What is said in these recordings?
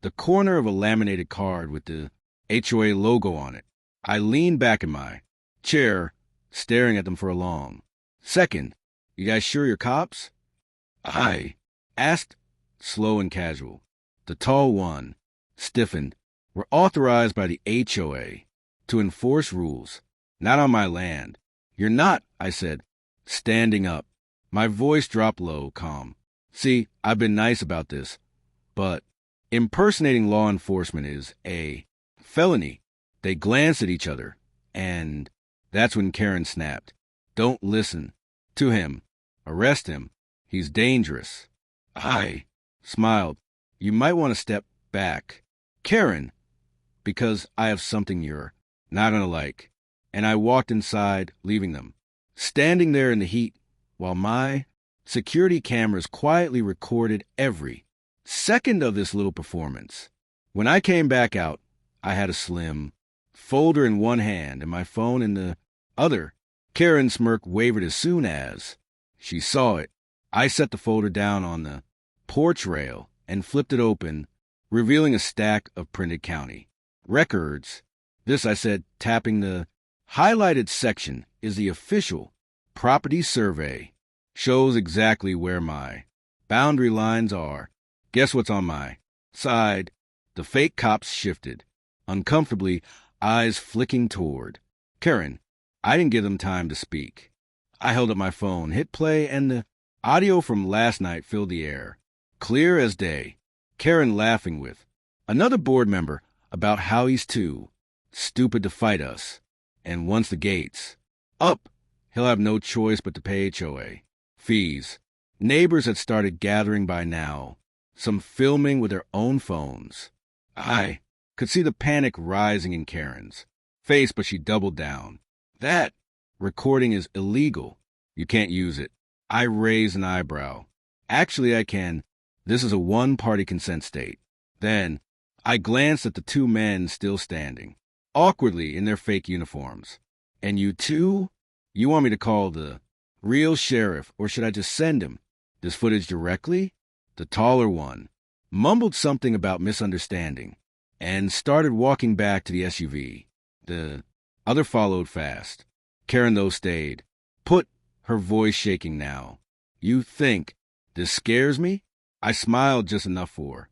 the corner of a laminated card with the HOA logo on it. I leaned back in my chair, staring at them for a long second. You guys sure you're cops? I asked, slow and casual. The tall one stiffened. We're authorized by the HOA to enforce rules, not on my land. You're not, I said, standing up. My voice dropped low, calm. See, I've been nice about this, but impersonating law enforcement is a felony. They glanced at each other, and that's when Karen snapped. Don't listen to him. Arrest him. He's dangerous. I smiled. You might want to step back, Karen, because I have something you're not gonna like. And I walked inside, leaving them standing there in the heat while my security cameras quietly recorded every second of this little performance. When I came back out, I had a slim folder in one hand and my phone in the other. Karen's smirk wavered as soon as she saw it. I set the folder down on the porch rail and flipped it open, revealing a stack of printed county records. This, I said, tapping the highlighted section, is the official property survey. Shows exactly where my boundary lines are. Guess what's on my side? The fake cops shifted, uncomfortably, eyes flicking toward Karen. I didn't give them time to speak. I held up my phone, hit play, and the audio from last night filled the air, clear as day. Karen laughing with another board member about how he's too stupid to fight us. And once the gate's up, he'll have no choice but to pay HOA fees. Neighbors had started gathering by now, some filming with their own phones. I could see the panic rising in Karen's face, but she doubled down. That recording is illegal. You can't use it. I raised an eyebrow. Actually, I can. This is a one-party consent state. Then I glanced at the two men still standing, awkwardly in their fake uniforms. And you two? You want me to call the real sheriff, or should I just send him this footage directly? The taller one mumbled something about misunderstanding and started walking back to the SUV. The other followed fast. Karen, though, stayed put, her voice shaking now. You think this scares me? I smiled just enough for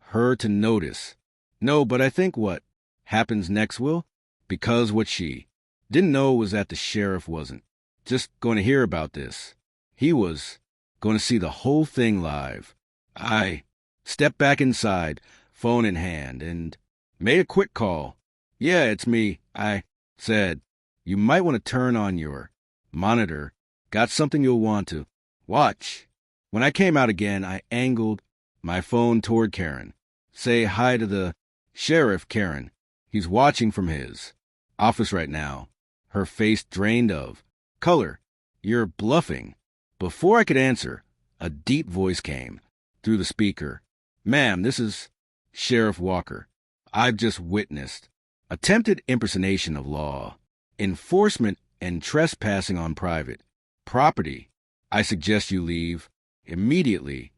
her to notice. No, but I think what happens next will, because what she didn't know was that the sheriff wasn't just going to hear about this. He was going to see the whole thing live. I stepped back inside, phone in hand, and made a quick call. Yeah, it's me, I said. You might want to turn on your monitor. Got something you'll want to watch. When I came out again, I angled my phone toward Karen. Say hi to the sheriff, Karen. He's watching from his office right now. Her face drained of color. You're bluffing. Before I could answer, a deep voice came through the speaker. Ma'am, this is Sheriff Walker. I've just witnessed attempted impersonation of law enforcement and trespassing on private property. I suggest you leave immediately.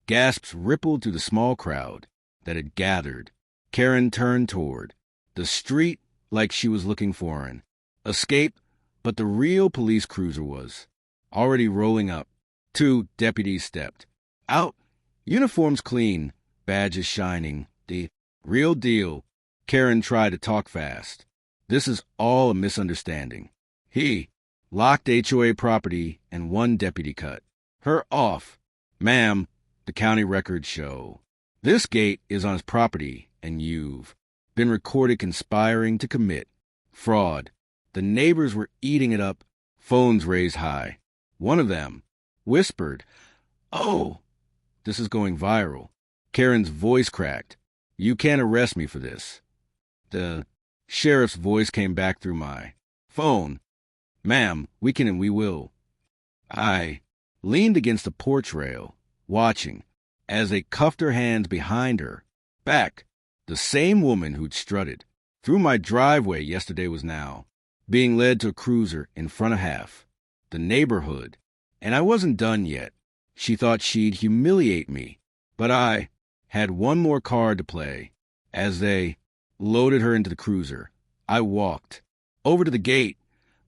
Gasps rippled through the small crowd that had gathered. Karen turned toward the street like she was looking for an escape, but the real police cruiser was already rolling up. Two deputies stepped out, uniforms clean, badges shining, the real deal. Karen tried to talk fast. This is all a misunderstanding. He locked HOA property and one deputy cut her off. Ma'am, the county records show this gate is on his property and you've been recorded conspiring to commit fraud. The neighbors were eating it up, phones raised high. One of them whispered, "Oh, this is going viral." Karen's voice cracked. You can't arrest me for this. The sheriff's voice came back through my phone. Ma'am, we can and we will. I leaned against the porch rail, watching, as they cuffed her hands behind her back. The same woman who'd strutted through my driveway yesterday was now being led to a cruiser in front of half the neighborhood. And I wasn't done yet. She thought she'd humiliate me, but I had one more card to play. As they loaded her into the cruiser, I walked over to the gate,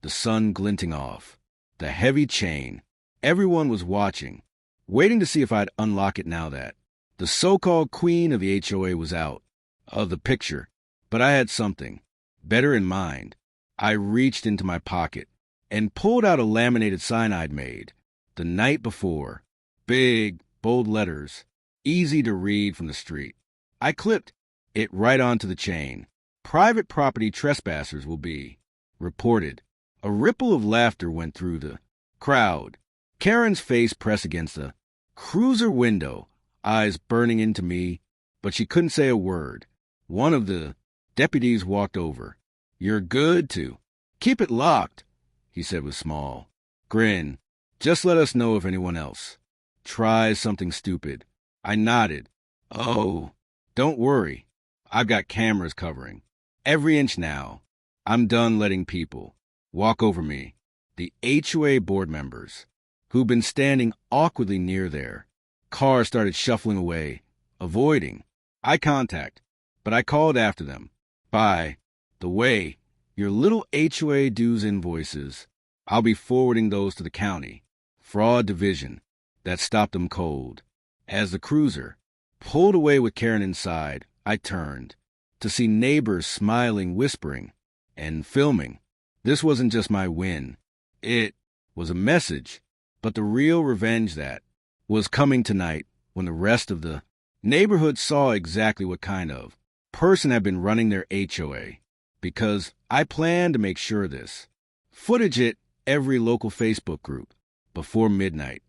the sun glinting off, the heavy chain. Everyone was watching, waiting to see if I'd unlock it now that the so-called queen of the HOA was out of the picture. But I had something better in mind. I reached into my pocket and pulled out a laminated sign I'd made the night before. Big, bold letters, easy to read from the street. I clipped it right onto the chain. Private property trespassers will be reported. A ripple of laughter went through the crowd. Karen's face pressed against the cruiser window, eyes burning into me, but she couldn't say a word. One of the deputies walked over. "You're good to keep it locked," he said with small grin. "Just let us know if anyone else tries something stupid." I nodded. "Oh, don't worry. I've got cameras covering every inch now. I'm done letting people walk over me." The HOA board members, who'd been standing awkwardly near their car, started shuffling away, avoiding eye contact, but I called after them. "By the way, your little HOA dues invoices, I'll be forwarding those to the county fraud division." That stopped them cold. As the cruiser pulled away with Karen inside, I turned to see neighbors smiling, whispering, and filming. This wasn't just my win. It was a message, but the real revenge that was coming tonight when the rest of the neighborhood saw exactly what kind of person had been running their HOA. Because I planned to make sure this footage hit every local Facebook group before midnight.